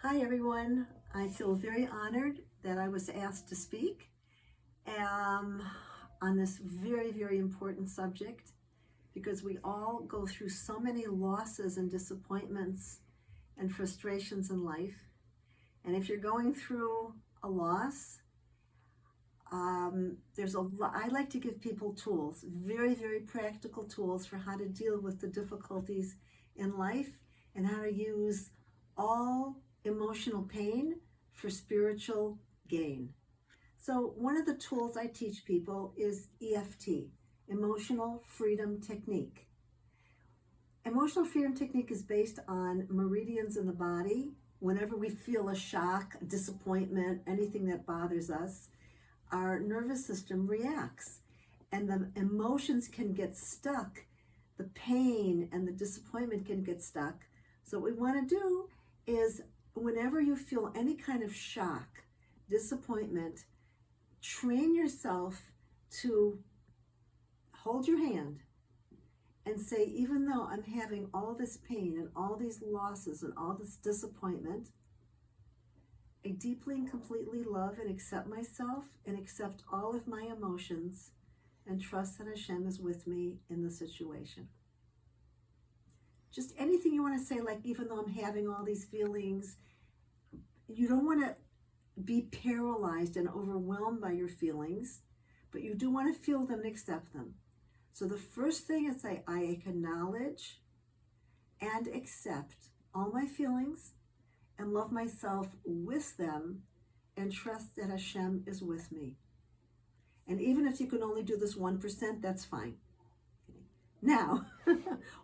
Hi everyone. I feel very honored that I was asked to speak on this very, very important subject because we all go through so many losses and disappointments and frustrations in life. And if you're going through a loss, I like to give people tools, very, very practical tools for how to deal with the difficulties in life and how to use all emotional pain for spiritual gain. So one of the tools I teach people is EFT, Emotional Freedom Technique. Emotional Freedom Technique is based on meridians in the body. Whenever we feel a shock, a disappointment, anything that bothers us, our nervous system reacts and the emotions can get stuck. The pain and the disappointment can get stuck. So what we want to do is whenever you feel any kind of shock, disappointment, train yourself to hold your hand and say, even though I'm having all this pain and all these losses and all this disappointment, I deeply and completely love and accept myself and accept all of my emotions and trust that Hashem is with me in the situation. Just anything you want to say, like, even though I'm having all these feelings, you don't want to be paralyzed and overwhelmed by your feelings, but you do want to feel them and accept them. So the first thing is say, I acknowledge and accept all my feelings and love myself with them and trust that Hashem is with me. And even if you can only do this 1%, that's fine. Now,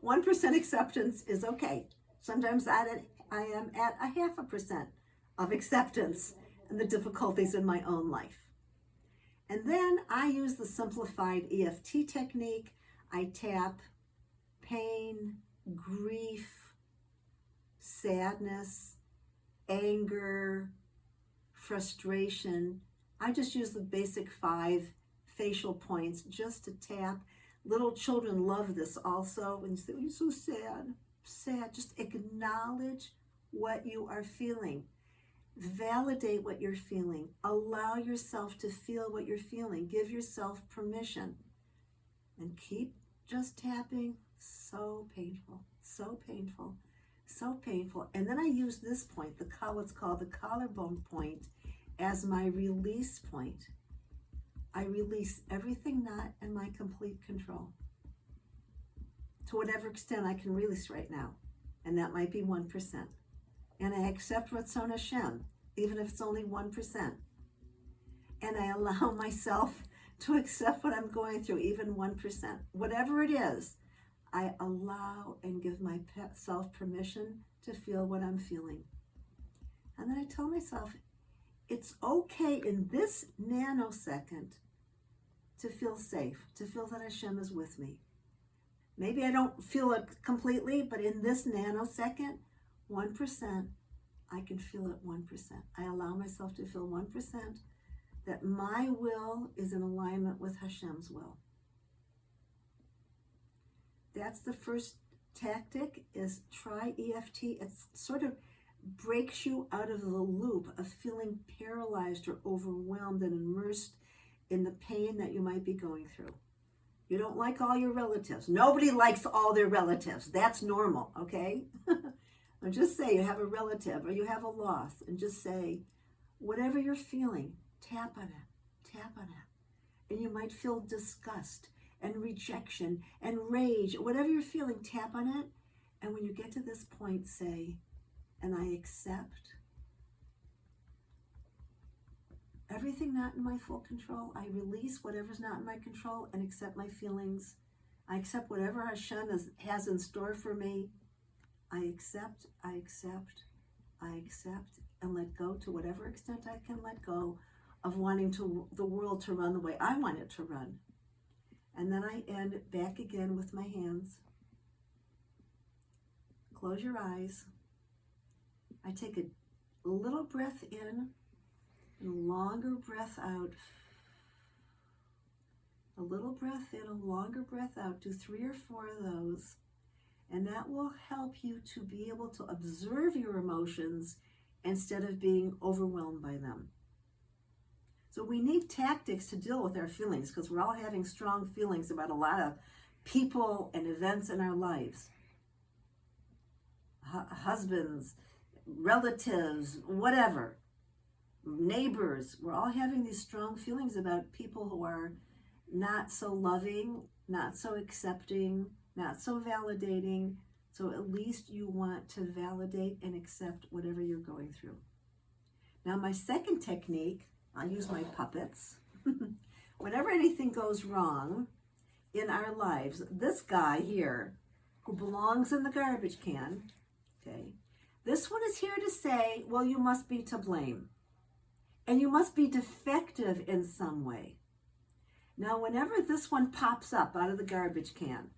1% acceptance is okay. Sometimes I am at 0.5% of acceptance and the difficulties in my own life. And then I use the simplified EFT technique. I tap pain, grief, sadness, anger, frustration. I just use the basic 5 facial points just to tap. Little children love this also. When you say, oh, you're so sad, just acknowledge what you are feeling. Validate what you're feeling. Allow yourself to feel what you're feeling. Give yourself permission. And keep just tapping. So painful, so painful, so painful. And then I use this point, what's called the collarbone point, as my release point. I release everything not in my complete control. To whatever extent I can release right now. And that might be 1%. And I accept Ratzon Hashem, even if it's only 1%. And I allow myself to accept what I'm going through, even 1%. Whatever it is, I allow and give myself permission to feel what I'm feeling. And then I tell myself, it's okay in this nanosecond to feel safe, to feel that Hashem is with me. Maybe I don't feel it completely, but in this nanosecond, 1%, I can feel it 1%. I allow myself to feel 1% that my will is in alignment with Hashem's will. That's the first tactic, is try EFT. It sort of breaks you out of the loop of feeling paralyzed or overwhelmed and immersed in the pain that you might be going through. You don't like all your relatives. Nobody likes all their relatives. That's normal, okay? Or just say you have a relative or you have a loss, and just say, whatever you're feeling, tap on it, tap on it. And you might feel disgust and rejection and rage. Whatever you're feeling, tap on it. And when you get to this point, say, and I accept everything not in my full control. I release whatever's not in my control and accept my feelings. I accept whatever Hashem has in store for me. I accept, and let go to whatever extent I can let go of wanting the world to run the way I want it to run. And then I end back again with my hands. Close your eyes. I take a little breath in and a longer breath out. A little breath in, a longer breath out. Do 3 or 4 of those. And that will help you to be able to observe your emotions instead of being overwhelmed by them. So we need tactics to deal with our feelings, because we're all having strong feelings about a lot of people and events in our lives. Husbands, relatives, whatever, neighbors, we're all having these strong feelings about people who are not so loving, not so accepting, not so validating. So at least you want to validate and accept whatever you're going through. Now, my second technique, I'll use my puppets. Whenever anything goes wrong in our lives, this guy here, who belongs in the garbage can, okay, this one is here to say, well, you must be to blame. And you must be defective in some way. Now, whenever this one pops up out of the garbage can,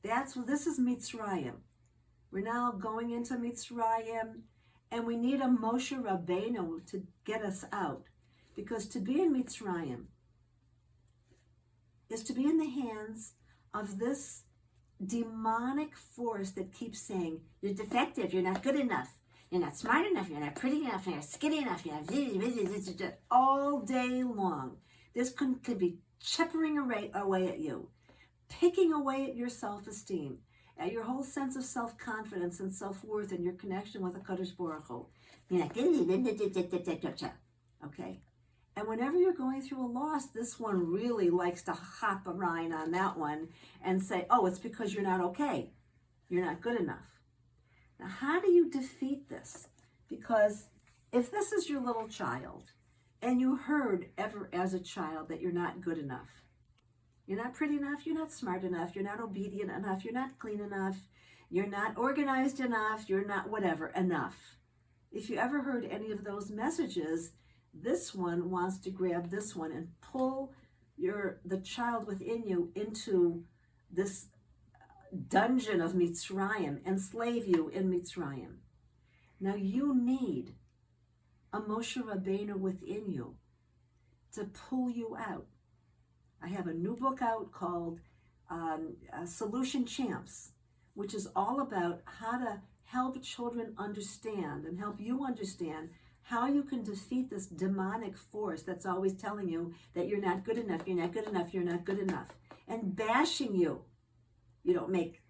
this is Mitzrayim. We're now going into Mitzrayim, and we need a Moshe Rabbeinu to get us out. Because to be in Mitzrayim is to be in the hands of this demonic force that keeps saying, you're defective, you're not good enough, you're not smart enough, you're not pretty enough, you're not skinny enough, you're not all day long. This could be chippering away at you, picking away at your self-esteem, at your whole sense of self-confidence and self-worth and your connection with the Kadosh Baruch Hu. Okay? And whenever you're going through a loss, this one really likes to hop a line on that one and say, oh, it's because you're not okay. You're not good enough. Now, how do you defeat this? Because if this is your little child, and you heard ever as a child that you're not good enough, you're not pretty enough, you're not smart enough, you're not obedient enough, you're not clean enough, you're not organized enough, you're not whatever enough. If you ever heard any of those messages, this one wants to grab this one and pull the child within you into this dungeon of Mitzrayim, enslave you in Mitzrayim. Now you need a Moshe Rabbeinu within you to pull you out. I have a new book out called Solution Champs, which is all about how to help children understand and help you understand how you can defeat this demonic force that's always telling you that you're not good enough, you're not good enough, you're not good enough, and bashing you. You don't make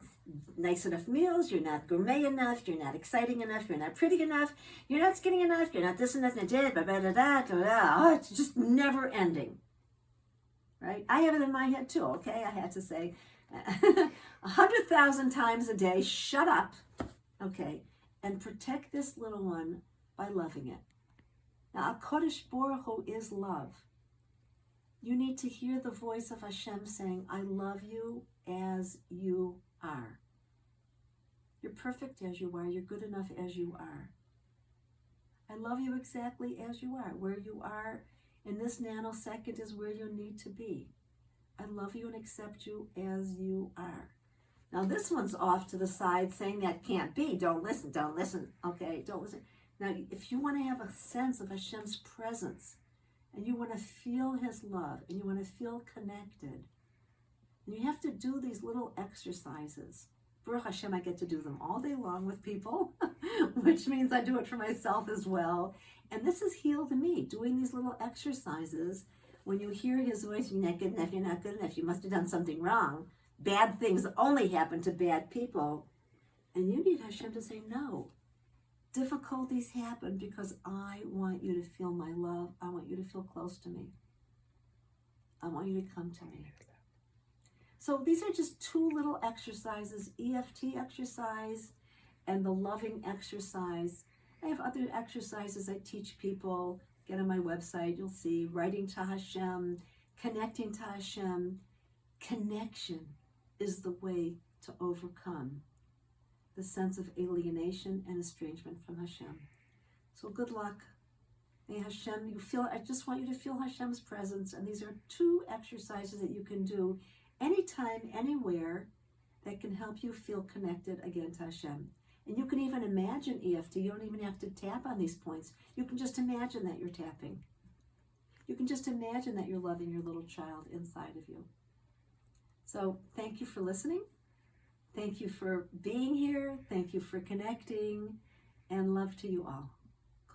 nice enough meals, you're not gourmet enough, you're not exciting enough, you're not pretty enough, you're not skinny enough, you're not this and that, oh, it's just never ending. Right? I have it in my head too, okay? I had to say 100,000 times a day, shut up, okay, and protect this little one by loving it. Now, HaKadosh Baruch Hu is love. You need to hear the voice of Hashem saying, I love you as you are. You're perfect as you are. You're good enough as you are. I love you exactly as you are. Where you are in this nanosecond is where you need to be. I love you and accept you as you are. Now, this one's off to the side saying that can't be. Don't listen, okay? Don't listen. Now, if you want to have a sense of Hashem's presence, and you want to feel His love, and you want to feel connected, and you have to do these little exercises. Baruch Hashem, I get to do them all day long with people, which means I do it for myself as well. And this has healed me, doing these little exercises. When you hear His voice, you're not good enough, you're not good enough, you must have done something wrong. Bad things only happen to bad people. And you need Hashem to say, no. Difficulties happen because I want you to feel my love. I want you to feel close to me. I want you to come to me. So these are just two little exercises, EFT exercise and the loving exercise. I have other exercises I teach people. Get on my website, you'll see writing to Hashem, connecting to Hashem. Connection is the way to overcome the sense of alienation and estrangement from Hashem. So good luck. May Hashem, I just want you to feel Hashem's presence. And these are two exercises that you can do anytime, anywhere, that can help you feel connected again to Hashem. And you can even imagine EFT. You don't even have to tap on these points. You can just imagine that you're tapping. You can just imagine that you're loving your little child inside of you. So thank you for listening. Thank you for being here. Thank you for connecting. And love to you all.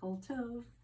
Kol Tov.